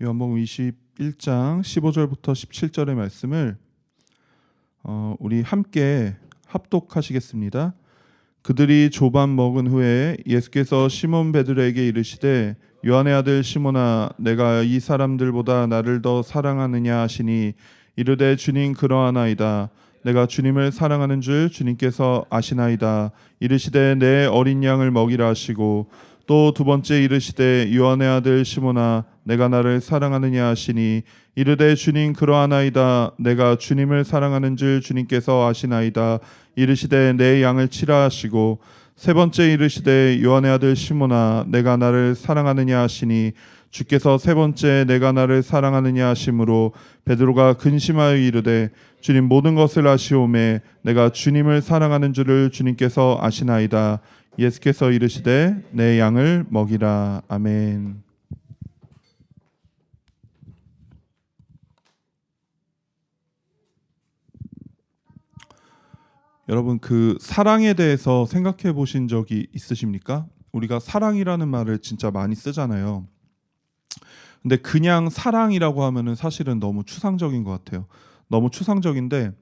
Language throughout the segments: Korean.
요한복음 21장 15절부터 17절의 말씀을 우리 함께 합독하시겠습니다. 그들이 조반 먹은 후에 예수께서 시몬 베드로에게 이르시되 요한의 아들 시몬아 내가 이 사람들보다 나를 더 사랑하느냐 하시니 이르되 주님 그러하나이다. 내가 주님을 사랑하는 줄 주님께서 아시나이다. 이르시되 내 어린 양을 먹이라 하시고 또 두 번째 이르시되 요한의 아들 시몬아 내가 나를 사랑하느냐 하시니 이르되 주님 그러하나이다. 내가 주님을 사랑하는 줄 주님께서 아시나이다. 이르시되 내 양을 치라 하시고 세 번째 이르시되 요한의 아들 시몬아 내가 나를 사랑하느냐 하시니 주께서 세 번째 내가 나를 사랑하느냐 하심으로 베드로가 근심하여 이르되 주님 모든 것을 아시오매 내가 주님을 사랑하는 줄을 주님께서 아시나이다. 예수께서 이르시되 내 양을 먹이라. 아멘. 여러분 그 사랑에 대해서 생각해 보신 적이 있으십니까? 우리가 사랑이라는 말을 진짜 많이 쓰잖아요. 근데 그냥 사랑이라고 하면은 사실은 너무 추상적인 것 같아요. 너무 추상적인데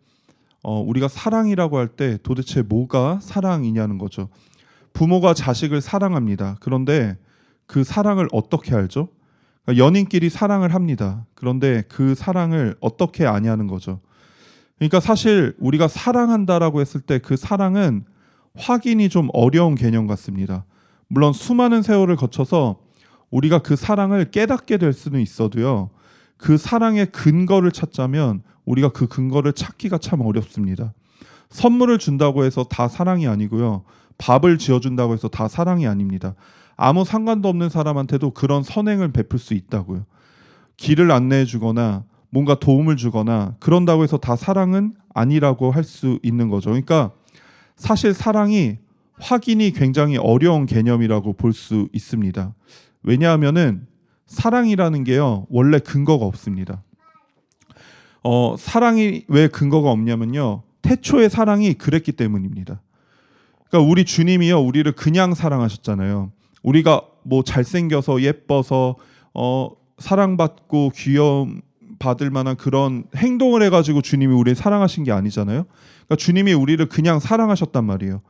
우리가 사랑이라고 할 때 도대체 뭐가 사랑이냐는 거죠. 부모가 자식을 사랑합니다. 그런데 그 사랑을 어떻게 알죠? 그러니까 연인끼리 사랑을 합니다. 그런데 그 사랑을 어떻게 아냐는 거죠. 그러니까 사실 우리가 사랑한다라고 했을 때 그 사랑은 확인이 좀 어려운 개념 같습니다. 물론 수많은 세월을 거쳐서 우리가 그 사랑을 깨닫게 될 수는 있어도요. 그 사랑의 근거를 찾자면 우리가 그 근거를 찾기가 참 어렵습니다. 선물을 준다고 해서 다 사랑이 아니고요. 밥을 지어준다고 해서 다 사랑이 아닙니다. 아무 상관도 없는 사람한테도 그런 선행을 베풀 수 있다고요. 길을 안내해 주거나 뭔가 도움을 주거나 그런다고 해서 다 사랑은 아니라고 할 수 있는 거죠. 그러니까 사실 사랑이 확인이 굉장히 어려운 개념이라고 볼 수 있습니다. 왜냐하면은 사랑이라는 게요 원래 근거가 없습니다. 사랑이 왜 근거가 없냐면요 태초의 사랑이 그랬기 때문입니다. 그러니까 우리 주님이요 우리를 그냥 사랑하셨잖아요. 우리가 뭐 잘생겨서 예뻐서 사랑받고 귀여움 받을 만한 그런 행동을 해가지고 주님이 우리를 사랑하신 게 아니잖아요. 그러니까 주님이 우리를 그냥 사랑하셨단 말이에요.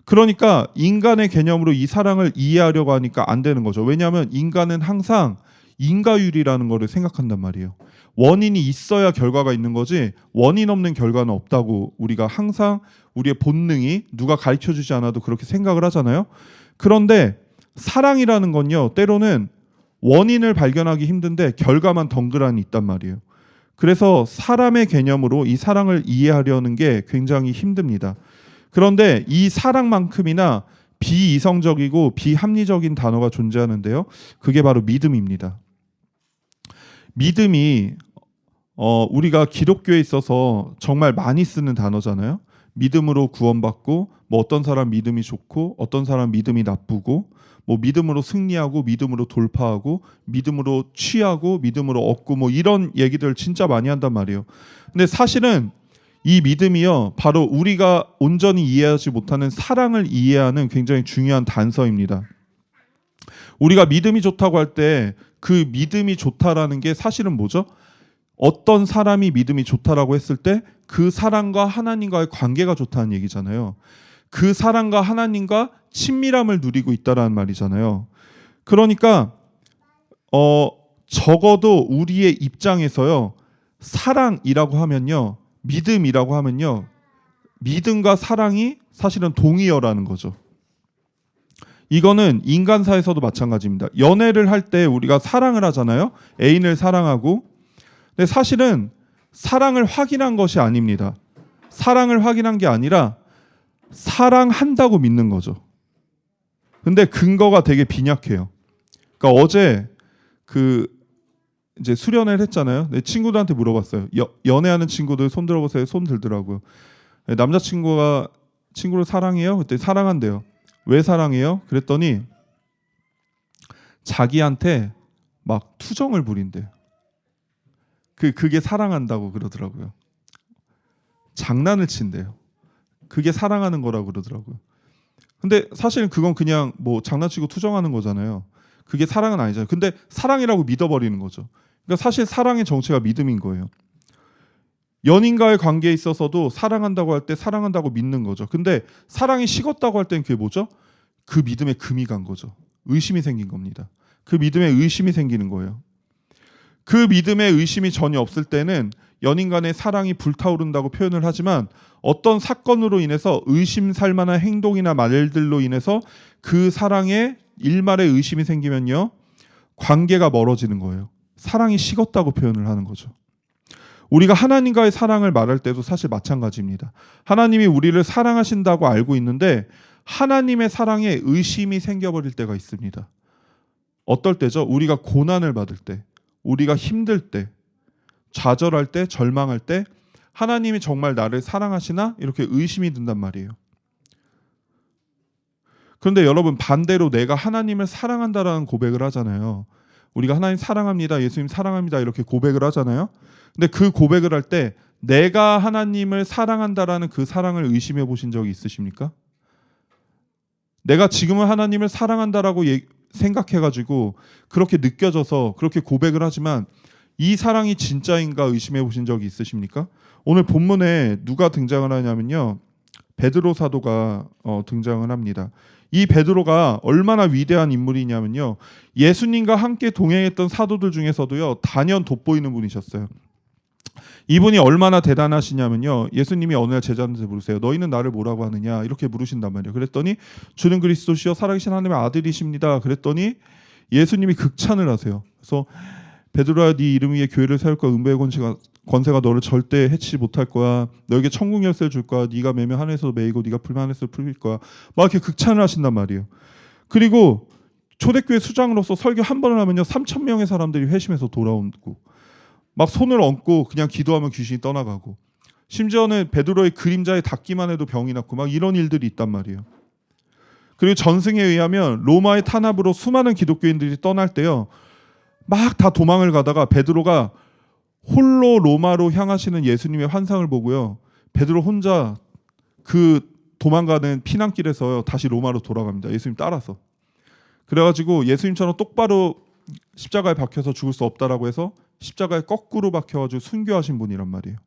그러니까 인간의 개념으로 이 사랑을 이해하려고 하니까 안 되는 거죠. 왜냐하면 인간은 항상 인과율이라는 거를 생각한단 말이에요. 원인이 있어야 결과가 있는 거지 원인 없는 결과는 없다고 우리가 항상 우리의 본능이 누가 가르쳐주지 않아도 그렇게 생각을 하잖아요. 그런데 사랑이라는 건요 때로는 원인을 발견하기 힘든데 결과만 덩그러니 있단 말이에요. 그래서 사람의 개념으로 이 사랑을 이해하려는 게 굉장히 힘듭니다. 그런데 이 사랑만큼이나 비이성적이고 비합리적인 단어가 존재하는데요. 그게 바로 믿음입니다. 믿음이 우리가 기독교에 있어서 정말 많이 쓰는 단어잖아요. 믿음으로 구원받고 뭐 어떤 사람 믿음이 좋고 어떤 사람 믿음이 나쁘고 뭐 믿음으로 승리하고 믿음으로 돌파하고 믿음으로 취하고 믿음으로 얻고 뭐 이런 얘기들 진짜 많이 한단 말이에요. 근데 사실은 이 믿음이요 바로 우리가 온전히 이해하지 못하는 사랑을 이해하는 굉장히 중요한 단서입니다. 우리가 믿음이 좋다고 할 때 그 믿음이 좋다라는 게 사실은 뭐죠? 어떤 사람이 믿음이 좋다라고 했을 때 그 사람과 하나님과의 관계가 좋다는 얘기잖아요. 그 사람과 하나님과 친밀함을 누리고 있다라는 말이잖아요. 그러니까 적어도 우리의 입장에서요 사랑이라고 하면요 믿음이라고 하면요 믿음과 사랑이 사실은 동의어라는 거죠. 이거는 인간사에서도 마찬가지입니다. 연애를 할 때 우리가 사랑을 하잖아요. 애인을 사랑하고. 근데 사실은 사랑을 확인한 것이 아닙니다. 사랑을 확인한 게 아니라 사랑한다고 믿는 거죠. 근데 근거가 되게 빈약해요. 그러니까 어제 이제 수련회를 했잖아요. 내 친구들한테 물어봤어요. 연애하는 친구들 손 들어보세요. 손 들더라고요. 남자친구가 친구를 사랑해요? 그때 사랑한대요. 왜 사랑해요? 그랬더니 자기한테 막 투정을 부린대요. 그게 사랑한다고 그러더라고요. 장난을 친대요. 그게 사랑하는 거라고 그러더라고요. 근데 사실 그건 그냥 뭐 장난치고 투정하는 거잖아요. 그게 사랑은 아니잖아요. 근데 사랑이라고 믿어버리는 거죠. 그러니까 사실 사랑의 정체가 믿음인 거예요. 연인과의 관계에 있어서도 사랑한다고 할 때 사랑한다고 믿는 거죠. 근데 사랑이 식었다고 할 때는 그게 뭐죠? 그 믿음에 금이 간 거죠. 의심이 생긴 겁니다. 그 믿음에 의심이 생기는 거예요. 그 믿음에 의심이 전혀 없을 때는 연인 간의 사랑이 불타오른다고 표현을 하지만 어떤 사건으로 인해서 의심살 만한 행동이나 말들로 인해서 그 사랑에 일말의 의심이 생기면요, 관계가 멀어지는 거예요. 사랑이 식었다고 표현을 하는 거죠. 우리가 하나님과의 사랑을 말할 때도 사실 마찬가지입니다. 하나님이 우리를 사랑하신다고 알고 있는데 하나님의 사랑에 의심이 생겨버릴 때가 있습니다. 어떨 때죠? 우리가 고난을 받을 때, 우리가 힘들 때, 좌절할 때, 절망할 때 하나님이 정말 나를 사랑하시나? 이렇게 의심이 든단 말이에요. 그런데 여러분, 반대로 내가 하나님을 사랑한다라는 고백을 하잖아요. 우리가 하나님 사랑합니다, 예수님 사랑합니다 이렇게 고백을 하잖아요. 근데 그 고백을 할 때 내가 하나님을 사랑한다라는 그 사랑을 의심해 보신 적이 있으십니까? 내가 지금은 하나님을 사랑한다라고 생각해가지고 그렇게 느껴져서 그렇게 고백을 하지만 이 사랑이 진짜인가 의심해 보신 적이 있으십니까? 오늘 본문에 누가 등장을 하냐면요, 베드로 사도가 등장을 합니다. 이 베드로가 얼마나 위대한 인물이냐면요, 예수님과 함께 동행했던 사도들 중에서도요 단연 돋보이는 분이셨어요. 이분이 얼마나 대단하시냐면요, 예수님이 어느 날 제자들한테 물으세요. 너희는 나를 뭐라고 하느냐 이렇게 물으신단 말이에요. 그랬더니 주는 그리스도시요 살아계신 하나님의 아들이십니다. 그랬더니 예수님이 극찬을 하세요. 그래서 베드로야, 네 이름 위에 교회를 세울 거야. 음부의 권세가 너를 절대 해치지 못할 거야. 너에게 천국 열쇠를 줄 거야. 네가 매면 하늘에서 매이고 네가 풀면 하늘에서 풀릴 거야. 막 이렇게 극찬을 하신단 말이에요. 그리고 초대교회 수장으로서 설교 한 번을 하면요 3,000명의 사람들이 회심해서 돌아오고 막 손을 얹고 그냥 기도하면 귀신이 떠나가고, 심지어는 베드로의 그림자에 닿기만 해도 병이 낫고 막 이런 일들이 있단 말이에요. 그리고 전승에 의하면 로마의 탄압으로 수많은 기독교인들이 떠날 때요 막 다 도망을 가다가 베드로가 홀로 로마로 향하시는 예수님의 환상을 보고요, 베드로 혼자 그 도망가는 피난길에서 다시 로마로 돌아갑니다. 예수님 따라서. 그래가지고 예수님처럼 똑바로 십자가에 박혀서 죽을 수 없다라고 해서 십자가에 거꾸로 박혀가지고 순교하신 분이란 말이에요.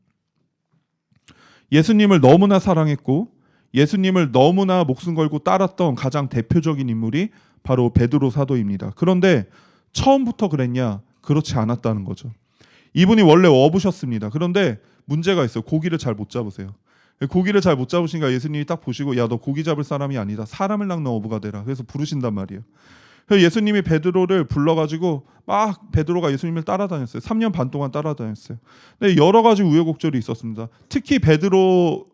예수님을 너무나 사랑했고 예수님을 너무나 목숨 걸고 따랐던 가장 대표적인 인물이 바로 베드로 사도입니다. 그런데 처음부터 그랬냐? 그렇지 않았다는 거죠. 이분이 원래 어부셨습니다. 그런데 문제가 있어요. 고기를 잘 못 잡으세요. 고기를 잘 못 잡으시니까 예수님이 딱 보시고, 야, 너 고기 잡을 사람이 아니다. 사람을 낚는 어부가 되라. 그래서 부르신단 말이에요. 그래서 예수님이 베드로를 불러가지고 막 베드로가 예수님을 따라다녔어요. 3년 반 동안 따라다녔어요. 근데 여러 가지 우여곡절이 있었습니다. 특히 베드로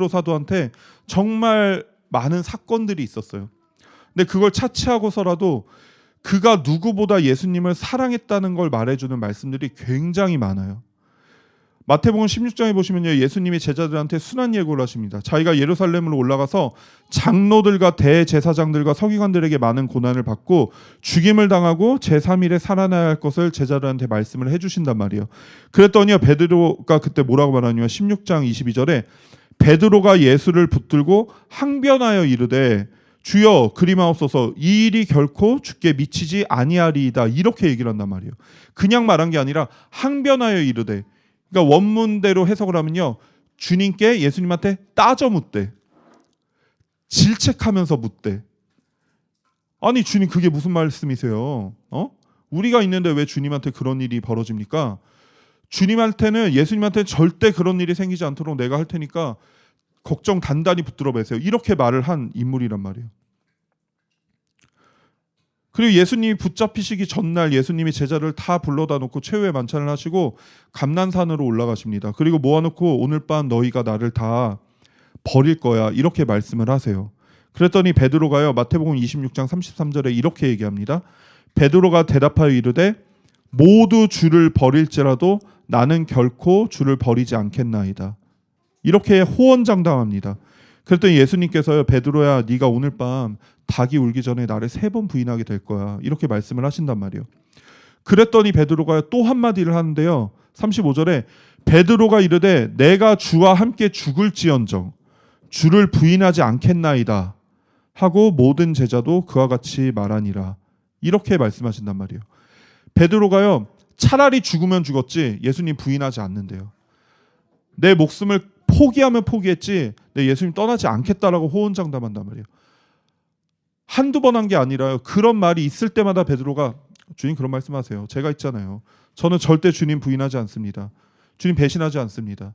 사도한테 정말 많은 사건들이 있었어요. 근데 그걸 차치하고서라도 그가 누구보다 예수님을 사랑했다는 걸 말해주는 말씀들이 굉장히 많아요. 마태복음 16장에 보시면요, 예수님이 제자들한테 순한 예고를 하십니다. 자기가 예루살렘으로 올라가서 장로들과 대제사장들과 서기관들에게 많은 고난을 받고 죽임을 당하고 제3일에 살아나야 할 것을 제자들한테 말씀을 해주신단 말이에요. 그랬더니요, 베드로가 그때 뭐라고 말하냐면 16장 22절에 베드로가 예수를 붙들고 항변하여 이르되 주여 그리마옵소서, 이 일이 결코 주께 미치지 아니하리이다, 이렇게 얘기를 한단 말이에요. 그냥 말한 게 아니라 항변하여 이르되, 그러니까 원문대로 해석을 하면요, 주님께 예수님한테 따져 묻대. 질책하면서 묻대. 아니 주님, 그게 무슨 말씀이세요? 우리가 있는데 왜 주님한테 그런 일이 벌어집니까? 예수님한테는 절대 그런 일이 생기지 않도록 내가 할 테니까 걱정 단단히 붙들어 매세요. 이렇게 말을 한 인물이란 말이에요. 그리고 예수님이 붙잡히시기 전날 예수님이 제자를 다 불러다 놓고 최후의 만찬을 하시고 감난산으로 올라가십니다. 그리고 모아놓고 오늘 밤 너희가 나를 다 버릴 거야, 이렇게 말씀을 하세요. 그랬더니 베드로가요, 마태복음 26장 33절에 이렇게 얘기합니다. 베드로가 대답하여 이르되 모두 주를 버릴지라도 나는 결코 주를 버리지 않겠나이다. 이렇게 호언장담합니다. 그랬더니 예수님께서요, 베드로야, 네가 오늘 밤 닭이 울기 전에 나를 3번 부인하게 될 거야, 이렇게 말씀을 하신단 말이에요. 그랬더니 베드로가 또 한마디를 하는데요, 35절에 베드로가 이르되 내가 주와 함께 죽을지언정 주를 부인하지 않겠나이다 하고 모든 제자도 그와 같이 말하니라, 이렇게 말씀하신단 말이에요. 베드로가요, 차라리 죽으면 죽었지 예수님 부인하지 않는데요. 내 목숨을 포기하면 포기했지 내 예수님 떠나지 않겠다라고 호언장담한단 말이에요. 한두 번 한 게 아니라요. 그런 말이 있을 때마다 베드로가 주님 그런 말씀하세요. 제가 있잖아요. 저는 절대 주님 부인하지 않습니다. 주님 배신하지 않습니다.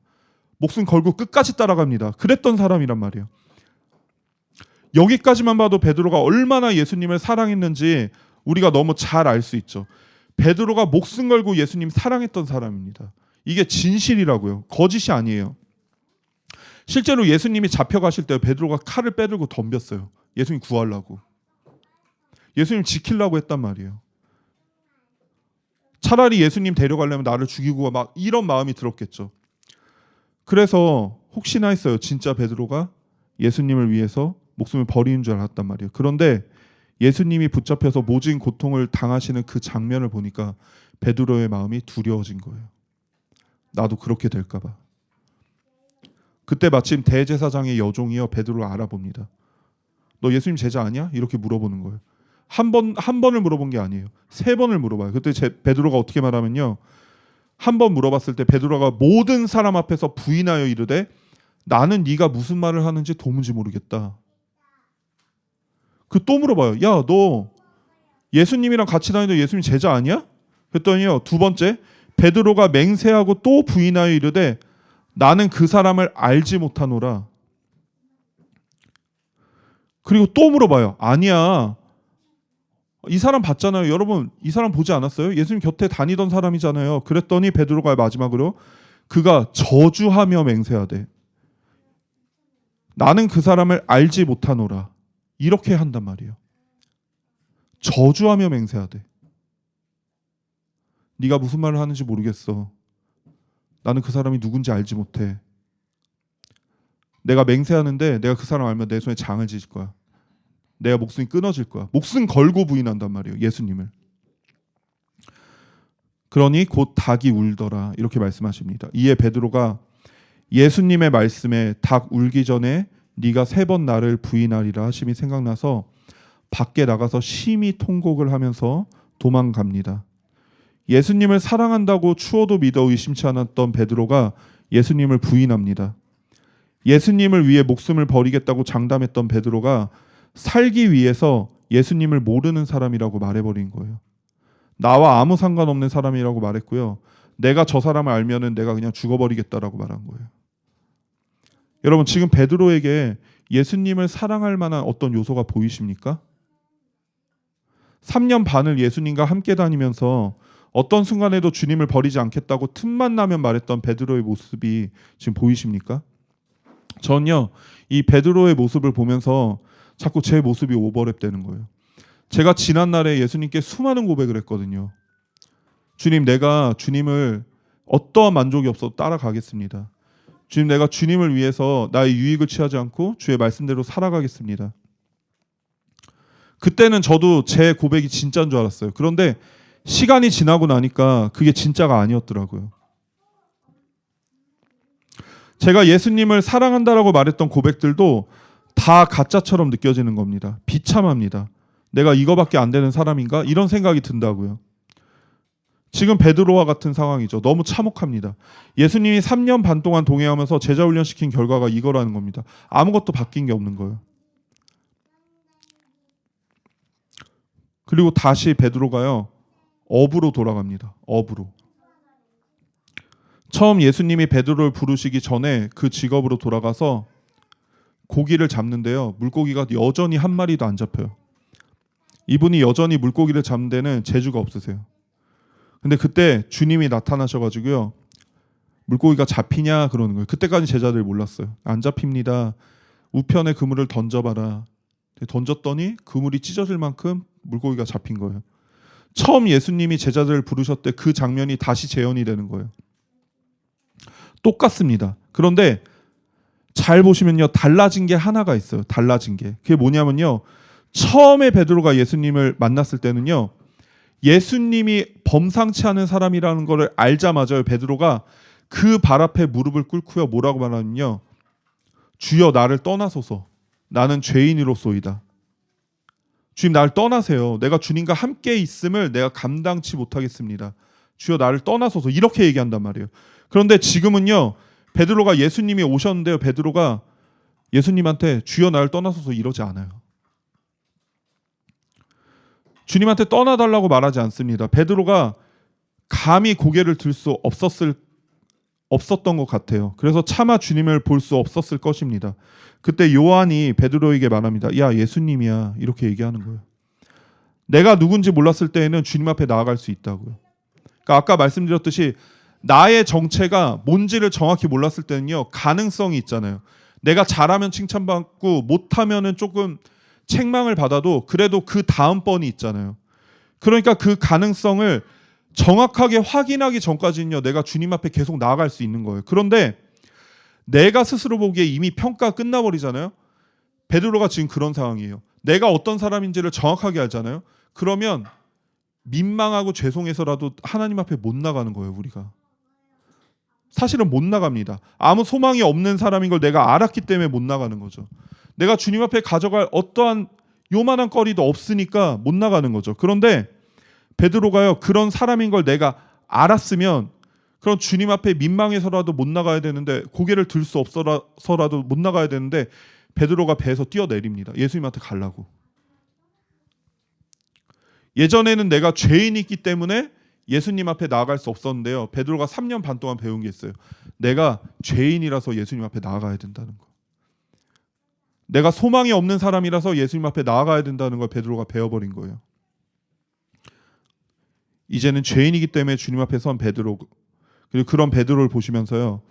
목숨 걸고 끝까지 따라갑니다. 그랬던 사람이란 말이에요. 여기까지만 봐도 베드로가 얼마나 예수님을 사랑했는지 우리가 너무 잘 알 수 있죠. 베드로가 목숨 걸고 예수님 사랑했던 사람입니다. 이게 진실이라고요. 거짓이 아니에요. 실제로 예수님이 잡혀가실 때 베드로가 칼을 빼들고 덤볐어요. 예수님 구하려고. 예수님 지키려고 했단 말이에요. 차라리 예수님 데려가려면 나를 죽이고 막 이런 마음이 들었겠죠. 그래서 혹시나 했어요. 진짜 베드로가 예수님을 위해서 목숨을 버리는 줄 알았단 말이에요. 그런데 예수님이 붙잡혀서 모진 고통을 당하시는 그 장면을 보니까 베드로의 마음이 두려워진 거예요. 나도 그렇게 될까 봐. 그때 마침 대제사장의 여종이요 베드로를 알아봅니다. 너 예수님 제자 아니야? 이렇게 물어보는 거예요. 한 번을 물어본 게 아니에요. 3번을 물어봐요. 그때 베드로가 어떻게 말하면요. 한 번 물어봤을 때 베드로가 모든 사람 앞에서 부인하여 이르되 나는 네가 무슨 말을 하는지 도무지 모르겠다. 그 또 물어봐요. 야, 너 예수님이랑 같이 다니던 예수님 제자 아니야? 그랬더니요. 2번째 베드로가 맹세하고 또 부인하여 이르되 나는 그 사람을 알지 못하노라. 그리고 또 물어봐요. 아니야. 이 사람 봤잖아요. 여러분 이 사람 보지 않았어요? 예수님 곁에 다니던 사람이잖아요. 그랬더니 베드로가 마지막으로 그가 저주하며 맹세하되 나는 그 사람을 알지 못하노라. 이렇게 한단 말이에요. 저주하며 맹세하되 네가 무슨 말을 하는지 모르겠어. 나는 그 사람이 누군지 알지 못해. 내가 맹세하는데 내가 그 사람 알면 내 손에 장을 지질 거야. 내가 목숨이 끊어질 거야. 목숨 걸고 부인한단 말이에요. 예수님을. 그러니 곧 닭이 울더라. 이렇게 말씀하십니다. 이에 베드로가 예수님의 말씀에 닭 울기 전에 네가 3번 나를 부인하리라 하심이 생각나서 밖에 나가서 심히 통곡을 하면서 도망갑니다. 예수님을 사랑한다고 추워도 믿어 의심치 않았던 베드로가 예수님을 부인합니다. 예수님을 위해 목숨을 버리겠다고 장담했던 베드로가 살기 위해서 예수님을 모르는 사람이라고 말해버린 거예요. 나와 아무 상관없는 사람이라고 말했고요. 내가 저 사람을 알면은 내가 그냥 죽어버리겠다라고 말한 거예요. 여러분 지금 베드로에게 예수님을 사랑할 만한 어떤 요소가 보이십니까? 3년 반을 예수님과 함께 다니면서 어떤 순간에도 주님을 버리지 않겠다고 틈만 나면 말했던 베드로의 모습이 지금 보이십니까? 전요 이 베드로의 모습을 보면서 자꾸 제 모습이 오버랩 되는 거예요. 제가 지난날에 예수님께 수많은 고백을 했거든요. 주님 내가 주님을 어떠한 만족이 없어도 따라가겠습니다. 주님 내가 주님을 위해서 나의 유익을 취하지 않고 주의 말씀대로 살아가겠습니다. 그때는 저도 제 고백이 진짜인 줄 알았어요. 그런데 시간이 지나고 나니까 그게 진짜가 아니었더라고요. 제가 예수님을 사랑한다라고 말했던 고백들도 다 가짜처럼 느껴지는 겁니다. 비참합니다. 내가 이거밖에 안 되는 사람인가? 이런 생각이 든다고요. 지금 베드로와 같은 상황이죠. 너무 참혹합니다. 예수님이 3년 반 동안 동행하면서 제자 훈련시킨 결과가 이거라는 겁니다. 아무것도 바뀐 게 없는 거예요. 그리고 다시 베드로가요. 업으로 돌아갑니다. 업으로. 처음 예수님이 베드로를 부르시기 전에 그 직업으로 돌아가서 고기를 잡는데요. 물고기가 여전히 한 마리도 안 잡혀요. 이분이 여전히 물고기를 잡는 데는 재주가 없으세요. 근데 그때 주님이 나타나셔가지고요. 물고기가 잡히냐 그러는 거예요. 그때까지 제자들이 몰랐어요. 안 잡힙니다. 우편에 그물을 던져봐라. 던졌더니 그물이 찢어질 만큼 물고기가 잡힌 거예요. 처음 예수님이 제자들을 부르셨을 때 그 장면이 다시 재현이 되는 거예요. 똑같습니다. 그런데 잘 보시면요. 달라진 게 하나가 있어요. 달라진 게. 그게 뭐냐면요. 처음에 베드로가 예수님을 만났을 때는요. 예수님이 범상치 않은 사람이라는 것을 알자마자 베드로가 그 발 앞에 무릎을 꿇고요. 뭐라고 말하면요. 주여 나를 떠나소서. 나는 죄인이로소이다. 주님 나를 떠나세요. 내가 주님과 함께 있음을 내가 감당치 못하겠습니다. 주여 나를 떠나소서 이렇게 얘기한단 말이에요. 그런데 지금은요. 베드로가 예수님이 오셨는데요. 베드로가 예수님한테 주여 나를 떠나소서 이러지 않아요. 주님한테 떠나달라고 말하지 않습니다. 베드로가 감히 고개를 들 수 없었던 것 같아요. 그래서 차마 주님을 볼 수 없었을 것입니다. 그때 요한이 베드로에게 말합니다. 야, 예수님이야. 이렇게 얘기하는 거예요. 내가 누군지 몰랐을 때에는 주님 앞에 나아갈 수 있다고요. 그러니까 아까 말씀드렸듯이 나의 정체가 뭔지를 정확히 몰랐을 때는요. 가능성이 있잖아요. 내가 잘하면 칭찬받고 못하면은 조금 책망을 받아도 그래도 그 다음번이 있잖아요. 그러니까 그 가능성을 정확하게 확인하기 전까지는요. 내가 주님 앞에 계속 나아갈 수 있는 거예요. 그런데 내가 스스로 보기에 이미 평가 끝나버리잖아요. 베드로가 지금 그런 상황이에요. 내가 어떤 사람인지를 정확하게 알잖아요. 그러면 민망하고 죄송해서라도 하나님 앞에 못 나가는 거예요. 우리가 사실은 못 나갑니다. 아무 소망이 없는 사람인 걸 내가 알았기 때문에 못 나가는 거죠. 내가 주님 앞에 가져갈 어떠한 요만한 거리도 없으니까 못 나가는 거죠. 그런데 베드로가요. 그런 사람인 걸 내가 알았으면 그런 주님 앞에 민망해서라도 못 나가야 되는데 고개를 들 수 없어서라도 못 나가야 되는데 베드로가 배에서 뛰어내립니다. 예수님한테 가려고. 예전에는 내가 죄인이기 때문에 예수님 앞에 나아갈 수 없었는데요. 베드로가 3년 반 동안 배운 게 있어요. 내가 죄인이라서 예수님 앞에 나아가야 된다는 거. 내가 소망이 없는 사람이라서 예수님 앞에 나아가야 된다는 걸 베드로가 배워버린 거예요. 이제는 죄인이기 때문에 주님 앞에 선 베드로, 그리고 그런 베드로를 보시면서요.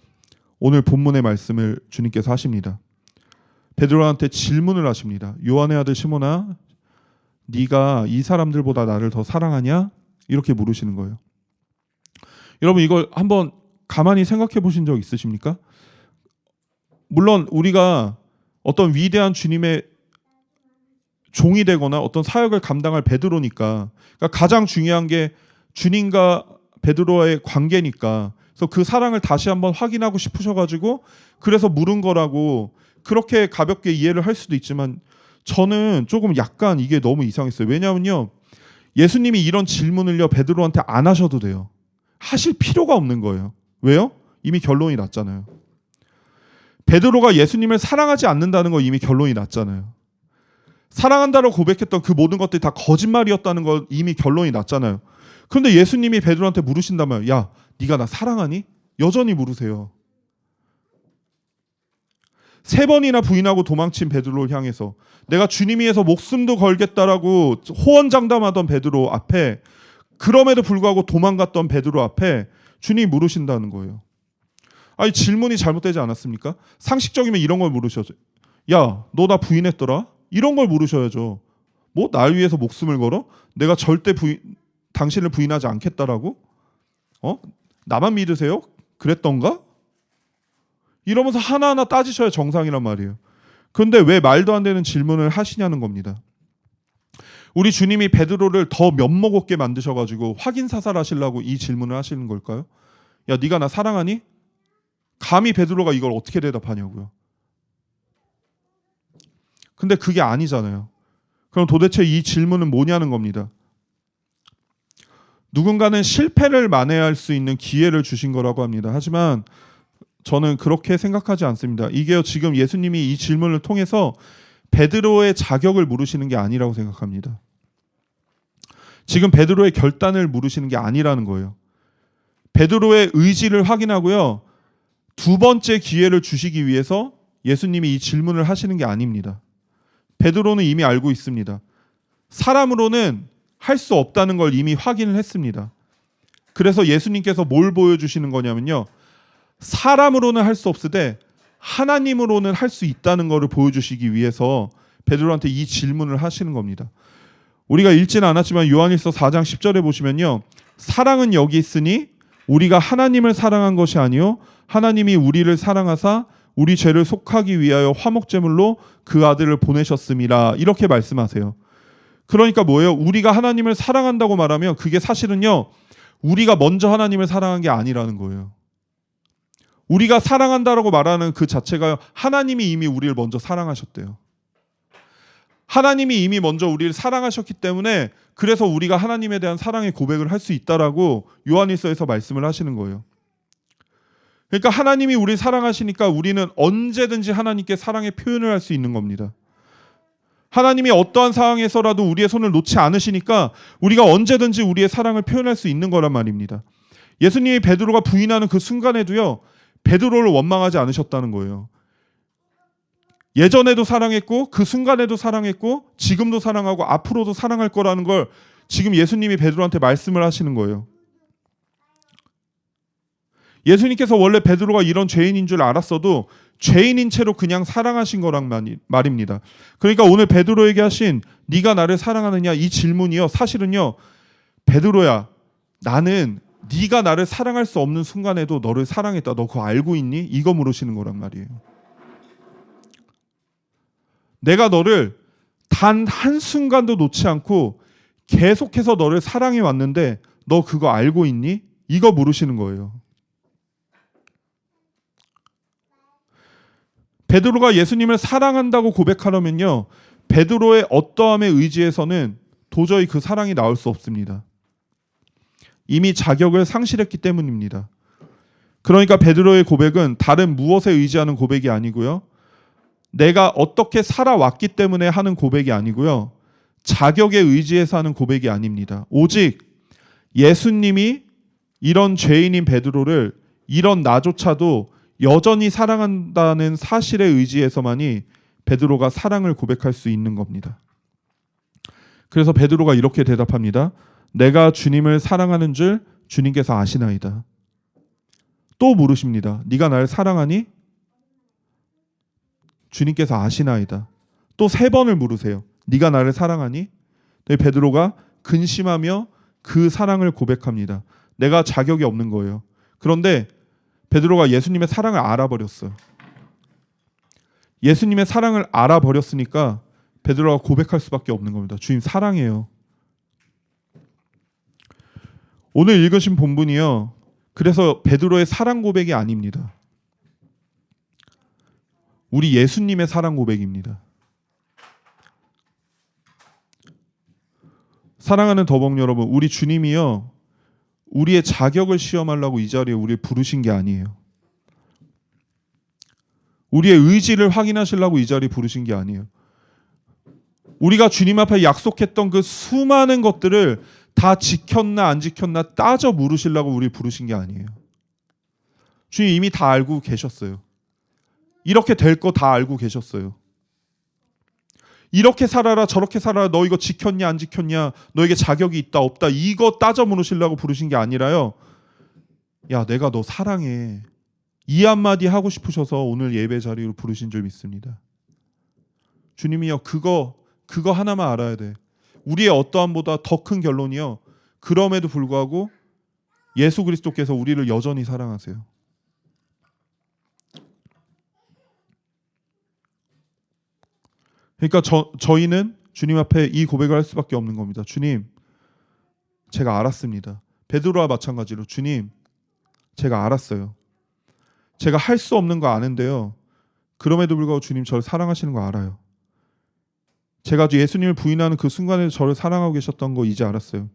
오늘 본문의 말씀을 주님께서 하십니다. 베드로한테 질문을 하십니다. 요한의 아들 시몬아, 네가 이 사람들보다 나를 더 사랑하냐? 이렇게 물으시는 거예요. 여러분 이걸 한번 가만히 생각해 보신 적 있으십니까? 물론 우리가 어떤 위대한 주님의 종이 되거나 어떤 사역을 감당할 베드로니까, 그러니까 가장 중요한 게 주님과 베드로와의 관계니까, 그래서 그 사랑을 다시 한번 확인하고 싶으셔가지고 그래서 물은 거라고 그렇게 가볍게 이해를 할 수도 있지만 저는 조금 약간 이게 너무 이상했어요. 왜냐하면요. 예수님이 이런 질문을요. 베드로한테 안 하셔도 돼요. 하실 필요가 없는 거예요. 왜요? 이미 결론이 났잖아요. 베드로가 예수님을 사랑하지 않는다는 거 이미 결론이 났잖아요. 사랑한다고 고백했던 그 모든 것들이 다 거짓말이었다는 거 이미 결론이 났잖아요. 그런데 예수님이 베드로한테 물으신다면 야, 네가 나 사랑하니? 여전히 물으세요. 3번이나 부인하고 도망친 베드로를 향해서 내가 주님 위해서 목숨도 걸겠다라고 호언장담하던 베드로 앞에, 그럼에도 불구하고 도망갔던 베드로 앞에 주님이 물으신다는 거예요. 아니 질문이 잘못되지 않았습니까? 상식적이면 이런 걸 물으셔야죠. 야, 너 나 부인했더라? 이런 걸 물으셔야죠. 뭐 날 위해서 목숨을 걸어? 내가 절대 당신을 부인하지 않겠다라고? 나만 믿으세요? 그랬던가? 이러면서 하나하나 따지셔야 정상이란 말이에요. 그런데 왜 말도 안 되는 질문을 하시냐는 겁니다. 우리 주님이 베드로를 더 면목 없게 만드셔가지고 확인 사살하시려고 이 질문을 하시는 걸까요? 야, 네가 나 사랑하니? 감히 베드로가 이걸 어떻게 대답하냐고요. 근데 그게 아니잖아요. 그럼 도대체 이 질문은 뭐냐는 겁니다. 누군가는 실패를 만회할 수 있는 기회를 주신 거라고 합니다. 하지만 저는 그렇게 생각하지 않습니다. 이게 지금 예수님이 이 질문을 통해서 베드로의 자격을 물으시는 게 아니라고 생각합니다. 지금 베드로의 결단을 물으시는 게 아니라는 거예요. 베드로의 의지를 확인하고요. 2번째 기회를 주시기 위해서 예수님이 이 질문을 하시는 게 아닙니다. 베드로는 이미 알고 있습니다. 사람으로는 할 수 없다는 걸 이미 확인을 했습니다. 그래서 예수님께서 뭘 보여주시는 거냐면요. 사람으로는 할 수 없으되 하나님으로는 할 수 있다는 것을 보여주시기 위해서 베드로한테 이 질문을 하시는 겁니다. 우리가 읽지는 않았지만 요한일서 4장 10절에 보시면요. 사랑은 여기 있으니 우리가 하나님을 사랑한 것이 아니요 하나님이 우리를 사랑하사 우리 죄를 속하기 위하여 화목제물로 그 아들을 보내셨음이라 이렇게 말씀하세요. 그러니까 뭐예요? 우리가 하나님을 사랑한다고 말하면 그게 사실은요. 우리가 먼저 하나님을 사랑한 게 아니라는 거예요. 우리가 사랑한다라고 말하는 그 자체가 하나님이 이미 우리를 먼저 사랑하셨대요. 하나님이 이미 먼저 우리를 사랑하셨기 때문에 그래서 우리가 하나님에 대한 사랑의 고백을 할 수 있다라고 요한일서에서 말씀을 하시는 거예요. 그러니까 하나님이 우리를 사랑하시니까 우리는 언제든지 하나님께 사랑의 표현을 할 수 있는 겁니다. 하나님이 어떠한 상황에서라도 우리의 손을 놓지 않으시니까 우리가 언제든지 우리의 사랑을 표현할 수 있는 거란 말입니다. 예수님이 베드로가 부인하는 그 순간에도요, 베드로를 원망하지 않으셨다는 거예요. 예전에도 사랑했고 그 순간에도 사랑했고 지금도 사랑하고 앞으로도 사랑할 거라는 걸 지금 예수님이 베드로한테 말씀을 하시는 거예요. 예수님께서 원래 베드로가 이런 죄인인 줄 알았어도 죄인인 채로 그냥 사랑하신 거란 말입니다. 그러니까 오늘 베드로에게 하신 네가 나를 사랑하느냐 이 질문이요, 사실은요, 베드로야, 나는 네가 나를 사랑할 수 없는 순간에도 너를 사랑했다. 너 그거 알고 있니? 이거 물으시는 거란 말이에요. 내가 너를 단 한순간도 놓지 않고 계속해서 너를 사랑해 왔는데 너 그거 알고 있니? 이거 물으시는 거예요. 베드로가 예수님을 사랑한다고 고백하려면요, 베드로의 어떠함에 의지해서는 도저히 그 사랑이 나올 수 없습니다. 이미 자격을 상실했기 때문입니다. 그러니까 베드로의 고백은 다른 무엇에 의지하는 고백이 아니고요, 내가 어떻게 살아왔기 때문에 하는 고백이 아니고요, 자격에 의지해서 하는 고백이 아닙니다. 오직 예수님이 이런 죄인인 베드로를 이런 나조차도 여전히 사랑한다는 사실에 의지해서만이 베드로가 사랑을 고백할 수 있는 겁니다. 그래서 베드로가 이렇게 대답합니다. 내가 주님을 사랑하는 줄 주님께서 아시나이다. 또 물으십니다. 네가 나를 사랑하니? 주님께서 아시나이다. 또 3번을 물으세요. 네가 나를 사랑하니? 베드로가 근심하며 그 사랑을 고백합니다. 내가 자격이 없는 거예요. 그런데 베드로가 예수님의 사랑을 알아버렸어요. 예수님의 사랑을 알아버렸으니까 베드로가 고백할 수밖에 없는 겁니다. 주님 사랑해요. 오늘 읽으신 본문이요, 그래서 베드로의 사랑 고백이 아닙니다. 우리 예수님의 사랑 고백입니다. 사랑하는 더벅 여러분, 우리 주님이요, 우리의 자격을 시험하려고 이 자리에 우리를 부르신 게 아니에요. 우리의 의지를 확인하시려고 이 자리에 부르신 게 아니에요. 우리가 주님 앞에 약속했던 그 수많은 것들을 다 지켰나 안 지켰나 따져 물으시려고 우리를 부르신 게 아니에요. 주님 이미 다 알고 계셨어요. 이렇게 될 거 다 알고 계셨어요. 이렇게 살아라 저렇게 살아라, 너 이거 지켰냐 안 지켰냐, 너에게 자격이 있다 없다, 이거 따져 물으시려고 부르신 게 아니라요, 야 내가 너 사랑해, 이 한마디 하고 싶으셔서 오늘 예배 자리로 부르신 줄 믿습니다. 주님이요, 그거 하나만 알아야 돼. 우리의 어떠함보다 더 큰 결론이요, 그럼에도 불구하고 예수 그리스도께서 우리를 여전히 사랑하세요. 그러니까 저희는 주님 앞에 이 고백을 할 수밖에 없는 겁니다. 주님, 제가 알았습니다. 베드로와 마찬가지로 주님, 제가 알았어요. 제가 할 수 없는 거 아는데요, 그럼에도 불구하고 주님 저를 사랑하시는 거 알아요. 제가 예수님을 부인하는 그 순간에 저를 사랑하고 계셨던 거 이제 알았어요.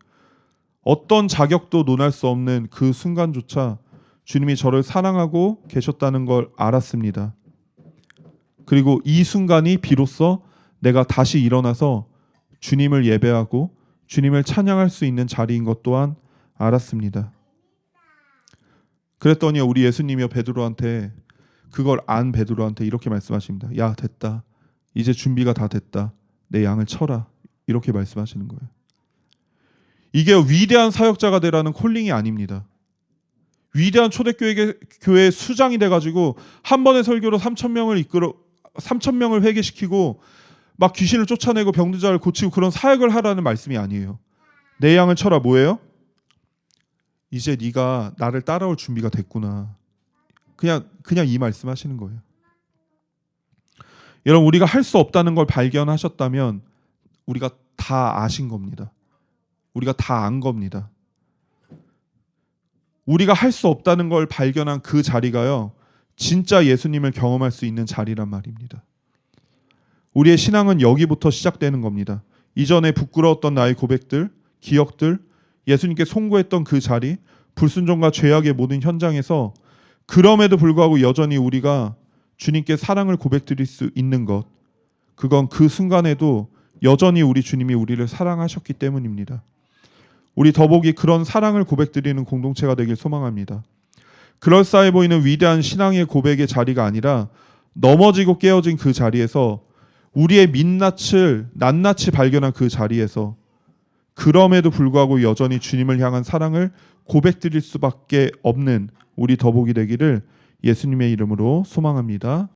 어떤 자격도 논할 수 없는 그 순간조차 주님이 저를 사랑하고 계셨다는 걸 알았습니다. 그리고 이 순간이 비로소 내가 다시 일어나서 주님을 예배하고 주님을 찬양할 수 있는 자리인 것 또한 알았습니다. 그랬더니 우리 예수님이요, 베드로한테, 그걸 안 베드로한테 이렇게 말씀하십니다. 야 됐다, 이제 준비가 다 됐다, 내 양을 쳐라, 이렇게 말씀하시는 거예요. 이게 위대한 사역자가 되라는 콜링이 아닙니다. 위대한 초대교회 수장이 돼가지고 한 번의 설교로 3,000명을 회개시키고 막 귀신을 쫓아내고 병든 자를 고치고 그런 사역을 하라는 말씀이 아니에요. 내 양을 쳐라 뭐예요? 이제 네가 나를 따라올 준비가 됐구나. 그냥 이 말씀하시는 거예요. 여러분, 우리가 할 수 없다는 걸 발견하셨다면 우리가 다 아신 겁니다. 우리가 다 안 겁니다. 우리가 할 수 없다는 걸 발견한 그 자리가요, 진짜 예수님을 경험할 수 있는 자리란 말입니다. 우리의 신앙은 여기부터 시작되는 겁니다. 이전에 부끄러웠던 나의 고백들, 기억들, 예수님께 송구했던 그 자리, 불순종과 죄악의 모든 현장에서 그럼에도 불구하고 여전히 우리가 주님께 사랑을 고백드릴 수 있는 것, 그건 그 순간에도 여전히 우리 주님이 우리를 사랑하셨기 때문입니다. 우리 더복이 그런 사랑을 고백드리는 공동체가 되길 소망합니다. 그럴싸해 보이는 위대한 신앙의 고백의 자리가 아니라 넘어지고 깨어진 그 자리에서 우리의 민낯을 낱낱이 발견한 그 자리에서 그럼에도 불구하고 여전히 주님을 향한 사랑을 고백드릴 수밖에 없는 우리 더복이 되기를 예수님의 이름으로 소망합니다.